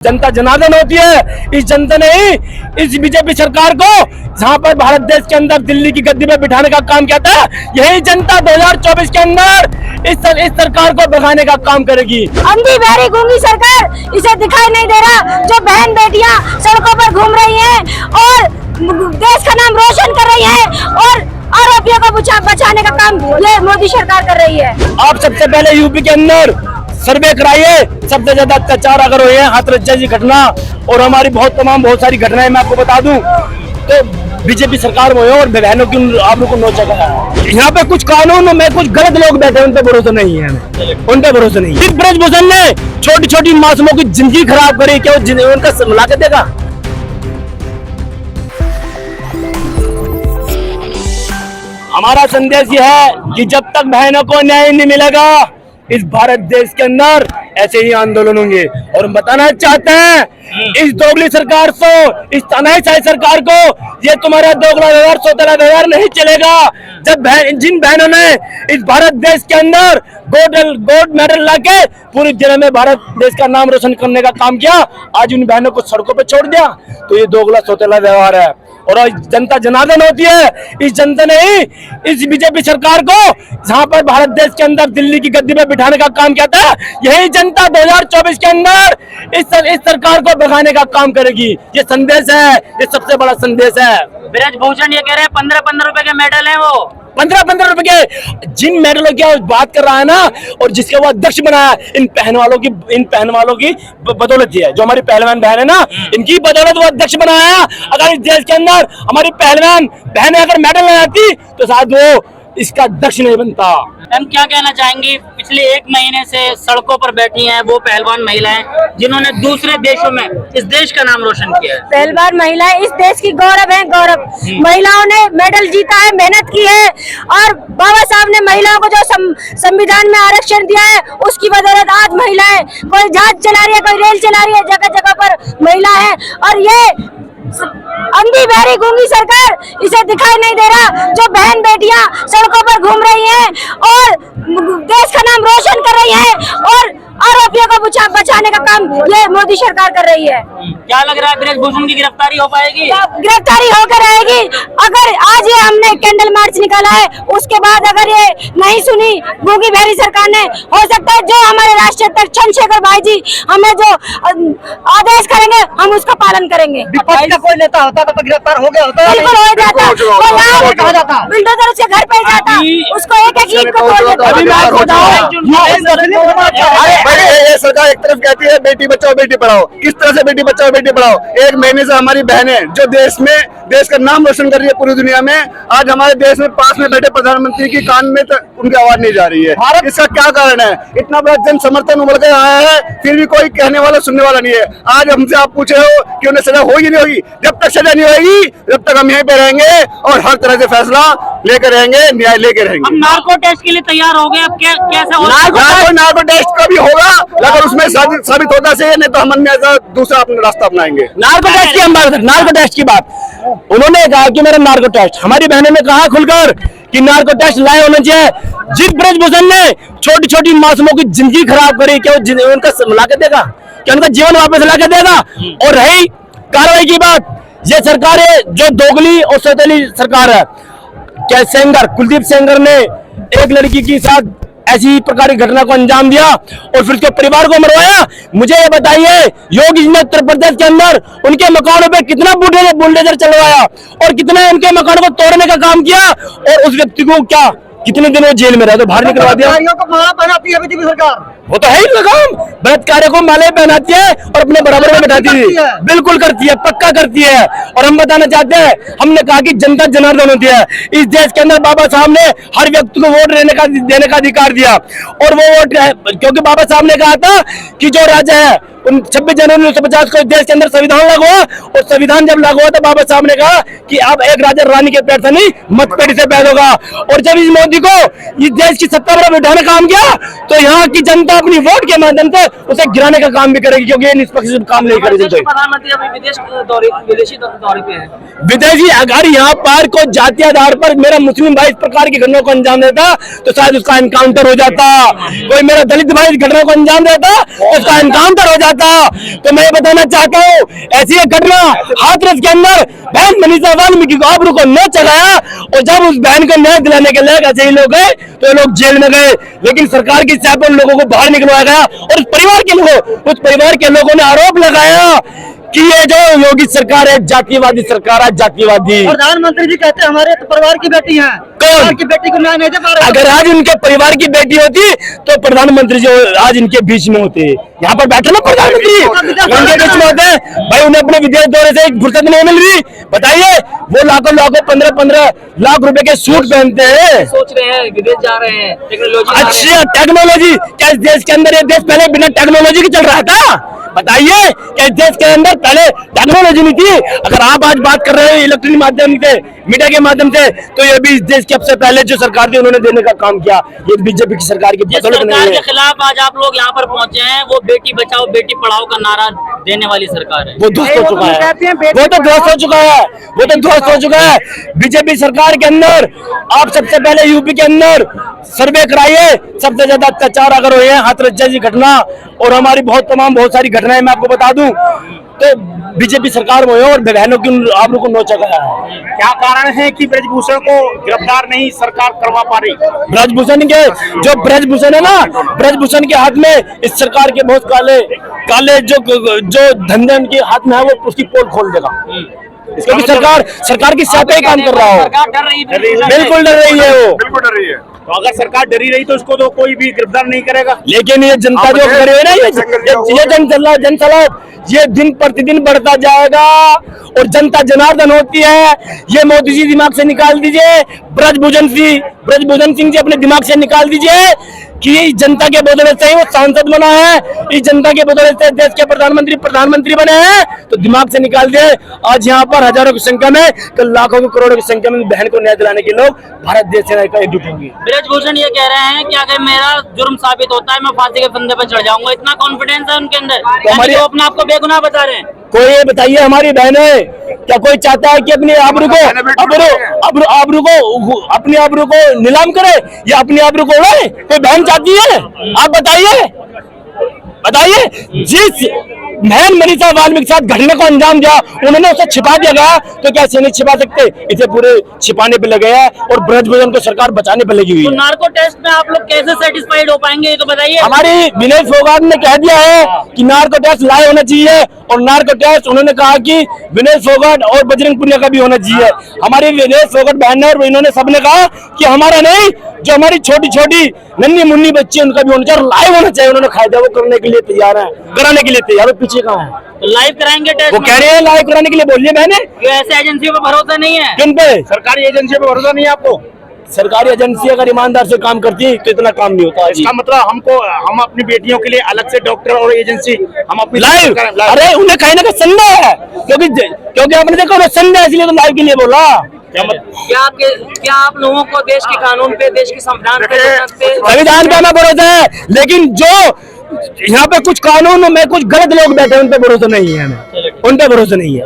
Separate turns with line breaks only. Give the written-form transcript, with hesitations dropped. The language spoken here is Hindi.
जनता जनार्दन होती है। इस जनता ने ही इस बीजेपी सरकार को जहां पर भारत देश के अंदर दिल्ली की गद्दी पे बिठाने का काम किया था, यही जनता 2024 के अंदर इस सरकार को भगाने का काम करेगी।
अंधी बहरी गूंगी सरकार, इसे दिखाई नहीं दे रहा जो बहन बेटियां सड़कों पर घूम रही हैं और देश का नाम रोशन कर रही हैं और आरोपियों को बचाने का काम ये मोदी सरकार कर रही है।
आप सबसे पहले यूपी के अंदर सर्वे कराइए, सबसे ज्यादा अत्याचार अगर हुए हैं, हाथरस की घटना और हमारी बहुत सारी घटनाएं मैं आपको बता दूं तो बीजेपी सरकार में और बहनों की आप लोग को नोचा गया। यहाँ पे कुछ कानून में कुछ गलत लोग बैठे, उन पे भरोसा नहीं है, उन पे भरोसा नहीं है। ब्रजभूषण ने छोटी छोटी मासूमों की जिंदगी खराब करी, क्या उनका मिला के देगा? हमारा संदेश यह है कि जब तक बहनों को न्याय नहीं मिलेगा इस भारत देश के अंदर ऐसे ही आंदोलन होंगे। और हम बताना चाहते हैं इस दोगली सरकार को, इस तानाशाही सरकार को, ये तुम्हारा दोगला व्यवहार, सौतेला व्यवहार नहीं चलेगा। जब जिन बहनों ने इस भारत देश के अंदर गोल्ड मेडल लाके पूरी जिले में भारत देश का नाम रोशन करने का काम किया, आज उन बहनों को सड़कों पर छोड़ दिया, तो ये दोगला सौतेला व्यवहार है। और जनता जनार्दन होती है। इस जनता ने ही इस बीजेपी सरकार को जहां पर भारत देश के अंदर दिल्ली की गद्दी पे बिठाने का काम किया था, यही जनता 2024 के अंदर इस सरकार को भगाने का काम करेगी। ये संदेश है, ये सबसे बड़ा संदेश है।
ब्रजभूषण ये कह रहे हैं 15-15 रुपए के मेडल हैं, वो
15-15 रुपए के जिन मेडलों की बात कर रहा है ना, और जिसके वो अध्यक्ष बनाया, इन पहन वालों की बदौलत है। जो हमारी पहलवान बहन है ना, इनकी बदौलत वो अध्यक्ष बनाया। अगर इस देश के अंदर हमारी पहलवान बहनें अगर मेडल ले आती तो शायद वो इसका अध्यक्ष नहीं बनता।
हम क्या कहना चाहेंगे, पिछले 1 महीने से सड़कों पर बैठी हैं वो पहलवान महिलाएं जिन्होंने दूसरे देशों में इस देश का नाम रोशन किया है।
पहलवान महिलाएं इस देश की गौरव है, गौरव। महिलाओं ने मेडल जीता है, मेहनत की है और बाबा साहब ने महिलाओं को जो संविधान में आरक्षण दिया है उसकी बदौलत आज महिलाएं कोई जहाज चला रही है, कोई रेल चला रही है, जगह जगह पर महिला है। और ये अंधी बहरी गूंगी सरकार, इसे दिखाई नहीं दे रहा जो बहन बेटियां सड़कों पर घूम रही हैं और देश का नाम रोशन कर रही हैं और आरोपियों को बचाने का काम ये मोदी सरकार कर रही है।
क्या लग रहा है ब्रजभूषण की गिरफ्तारी हो पाएगी?
गिरफ्तारी होकर आएगी। अगर आज ये हमने कैंडल मार्च निकाला है, उसके बाद अगर ये नहीं सुनी गूंगी बहरी सरकार ने, हो सकता है जो हमारे राष्ट्रीय अध्यक्ष चंद्रशेखर भाई जी हमें जो आदेश करेंगे हम उसका पालन करेंगे।
कोई नेता होता तो गिरफ्तार हो गया होता,
बिल्कुल हो जाता, बिल्डोजर उसके घर पे जाता, उसको एक ईंट को तोड़ देता।
ये सरकार एक तरफ कहती है बेटी बचाओ बेटी पढ़ाओ, किस तरह से बेटी बचाओ बेटी पढ़ाओ? 1 महीने से हमारी बहनें जो देश का नाम रोशन कर रही है पूरी दुनिया में, आज हमारे देश में पास में बैठे प्रधानमंत्री की कान में उनकी आवाज नहीं जा रही है। इसका क्या कारण है? इतना बड़ा जन समर्थन उमड़ के आया है, फिर भी कोई कहने वाला सुनने वाला नहीं है। आज हमसे आप पूछे हो कि उन्हें सजा होगी नहीं होगी? जब तक सजा नहीं होगी जब तक हम यहीं पे रहेंगे और हर तरह से फैसला लेकर रहेंगे, न्याय लेकर रहेंगे।
हम नार्को टेस्ट के लिए तैयार हो गए, अब कैसा होगा?
नार्को टेस्ट का भी होगा, अगर उसमें साबित होता से नहीं तो हम दूसरा अपना रास्ता अपनाएंगे।
नार्को टेस्ट की बात उन्होंने कहा कि मेरा नार्को टेस्ट, हमारी बहनों ने कहा खुलकर कि नार्को टेस्ट लाए होना चाहिए। जिस ब्रजभूषण ने छोटी छोटी मासूमों की जिंदगी खराब करी, क्या उनका मिला के देगा? क्या उनका जीवन वापस ला के देगा? और रही कार्रवाई की बात, ये सरकार है जो दोगली और सौतेली सरकार है। क्या कुलदीप सेंगर ने एक लड़की के साथ ऐसी प्रकार की घटना को अंजाम दिया और फिर उसके परिवार को मरवाया? मुझे ये बताइए, योगी जी ने उत्तर प्रदेश के अंदर उनके मकानों पे कितना बुलडोजर चलवाया और कितने उनके मकानों को तोड़ने का काम किया और उस व्यक्ति को क्या कितने दिन वो जेल में रहा तो बाहर निकलवा दिया।
पहनाती है बीजेपी सरकार,
वो तो है ही लगाम, बलात्कारियों को माले पहनाती है और अपने बराबर में बैठाती है। बिल्कुल करती है, पक्का करती है। और हम बताना चाहते हैं, हमने कहा कि जनता जनार्दन होती है। इस देश के अंदर बाबा साहब ने हर व्यक्ति को वोट देने का अधिकार दिया और वो वोट क्योंकि बाबा साहब ने कहा था कि जो राजा है 26 जनवरी 1950 को देश के अंदर संविधान लागू हुआ और संविधान जब लागू हुआ तो बाबा साहब ने कहा कि अब एक राजा रानी के पेट से नहीं मतपेटी से पैदा होगा। और जब इस मोदी को इस देश की सत्ता पर बिठाने का काम किया तो यहाँ की जनता अपनी वोट के माध्यम से उसे गिराने का काम भी करेगी, क्योंकि ये निष्पक्ष काम नहीं करेगी।
प्रधानमंत्री अभी विदेशी दौरे पे है।
विदेशी अगर यहाँ पर को जातीय आधार पर मेरा मुस्लिम भाई इस प्रकार की घटनाओं को अंजाम देता तो शायद उसका एनकाउंटर हो जाता। कोई मेरा दलित भाई इस घटना को अंजाम देता उसका एनकाउंटर हो जाता। चाहता। तो मैं बताना चाहता हूँ, ऐसी एक घटना हाथरस के अंदर बहन मनीषा वाल्मीकि को आबरू को नोच चढ़ाया, और जब उस बहन को न्याय दिलाने के लिए ऐसे ही लोग गए तो ये लोग जेल में गए। लेकिन सरकार की चाह पर उन लोगों को बाहर निकलवाया गया, और उस परिवार के लोगों ने आरोप लगाया कि ये जो योगी सरकार है जातिवादी सरकार है, जातिवादी।
प्रधानमंत्री जी कहते हैं हमारे तो परिवार की बेटी है, परिवार की बेटी को न्याय नहीं दे पा रहे।
अगर आज उनके परिवार की बेटी होती तो प्रधानमंत्री जो आज इनके बीच में होते, यहाँ पर बैठे ना प्रधानमंत्री उनके बीच में होते भाई। उन्हें अपने विदेश दौरे से फुर्सत नहीं मिल रही। बताइए, वो लाखों 15-15 लाख रुपए के सूट पहनते हैं,
सोच रहे हैं विदेश जा रहे हैं टेक्नोलॉजी।
अच्छा टेक्नोलॉजी, क्या इस देश के अंदर ये देश पहले बिना टेक्नोलॉजी के चल रहा था? बताइए, क्या इस देश के अंदर पहले टेक्नोलॉजी नहीं थी? अगर आप आज बात कर रहे हो इलेक्ट्रॉनिक माध्यम से, मीडिया के माध्यम से, तो ये भी इस देश की सबसे पहले जो सरकार थी उन्होंने देने का काम किया। ये बीजेपी की सरकार की
जिस
बदौलत नहीं
सरकार
है।
के खिलाफ आज आप लोग यहाँ पर पहुंचे हैं, वो बेटी बचाओ बेटी पढ़ाओ का नारा देने वाली सरकार है।
वो ध्वस्त हो चुका है, वो तो ध्वस्त हो चुका है, वो तो ध्वस्त हो चुका है। बीजेपी सरकार के अंदर आप सबसे पहले यूपी के अंदर सर्वे कराइए, सबसे ज्यादा अत्याचार अगर हुए हैं हाथरस जैसी घटना, और हमारी बहुत सारी घटनाएं मैं आपको बता दूं, तो बीजेपी सरकार में हुए और बहनों की आबरू को नोचा गया है।
क्या कारण है कि ब्रजभूषण को गिरफ्तार नहीं सरकार करवा पा रही?
ब्रजभूषण के जो ब्रजभूषण है ना, ब्रजभूषण के हाथ में इस सरकार के बहुत काले जो धंधे उनके हाथ में है, वो उसकी पोल खोल देगा। क्योंकि सरकार की सहायता ही काम कर रहा हो।
सरकार डर रही है,
बिल्कुल डर रही है वो,
बिल्कुल डर रही है। तो अगर सरकार डरी रही तो इसको तो कोई भी गिरफ्तार नहीं करेगा।
लेकिन ये जनता जो कर रही है ना, ये जनसलाब ये दिन प्रतिदिन बढ़ता जाएगा, और जनता जनार्दन होती है। ये मोदी जी दिमाग से निकाल दीजिए, ब्रजभूषण सिंह जी अपने दिमाग से निकाल दीजिए कि जनता के बदौलत से ही वो सांसद बना है, इस जनता के बदौलत से देश के प्रधानमंत्री बने हैं, तो दिमाग से निकाल दिए। आज यहाँ पर हजारों की संख्या में, कल लाखों करोड़ों की संख्या में बहन को न्याय दिलाने के लोग भारत देश सेना का एकजुट होंगे।
ब्रजभूषण ये कह रहे हैं कि अगर मेरा जुर्म साबित होता है मैं फांसी के फंदे पर चढ़ जाऊंगा, इतना कॉन्फिडेंस है उनके अंदर, यानी वो अपने आप को बेगुनाह बता रहे हैं।
कोई ये बताइए, हमारी बहनें, क्या कोई चाहता है कि अपनी आबरू अपनी आबरू को नीलाम करे या अपनी आबरू को उड़ाए? कोई बहन चाहती है? आप बताइए, जिस बहन मनीषा वाल्मीकि के साथ घटना को अंजाम दिया, उन्होंने उसे छिपा दिया गया, तो क्या ऐसे नहीं छिपा सकते? इसे पूरे छिपाने पे लगे हैं, और ब्रजभूषण को सरकार बचाने पे लगी हुई
तो
है।
नार्को टेस्ट में आप लोग कैसे सेटिस्फाइड हो पाएंगे, ये तो बताइए।
हमारी विनय फोगाट ने कह दिया है कि नार्को टेस्ट लाए होना चाहिए, और नार्को टेस्ट उन्होंने कहा कि विनय फोगाट और बजरंग पुनिया का भी होना चाहिए। हमारी विनय फोगाट बहन और इन्होंने सबने कहा कि हमारा नहीं, जो हमारी छोटी नन्ही मुन्नी बच्ची उनका भी होना चाहिए, और लाइव होना चाहिए। उन्होंने खाया वो करने के लिए तैयार है, कराने के लिए तैयार है। पीछे कहाँ है?
तो लाइव कराएंगे टेस्ट?
वो कह रहे हैं लाइव कराने के लिए, बोलिए बहने।
ऐसे एजेंसियों पर भरोसा नहीं है?
किन पे?
सरकारी एजेंसियों पर भरोसा नहीं है आपको?
सरकारी एजेंसी अगर ईमानदार से काम करती है तो इतना काम नहीं होता।
इसका मतलब हम अपनी बेटियों के लिए अलग से डॉक्टर और एजेंसी हम अपनी
लाइव, अरे उन्हें कहीं ना कहीं संदेह है, क्योंकि आपने देखा उन्हें संदेह, इसलिए तो लाइव के लिए बोला।
क्या आप लोगों को देश के कानून पे, देश के संविधान
पे हमें भरोसा है, लेकिन जो यहाँ पे कुछ कानून में कुछ गलत लोग बैठे हैं उन पे भरोसा नहीं है, हमें उन पे भरोसा नहीं है।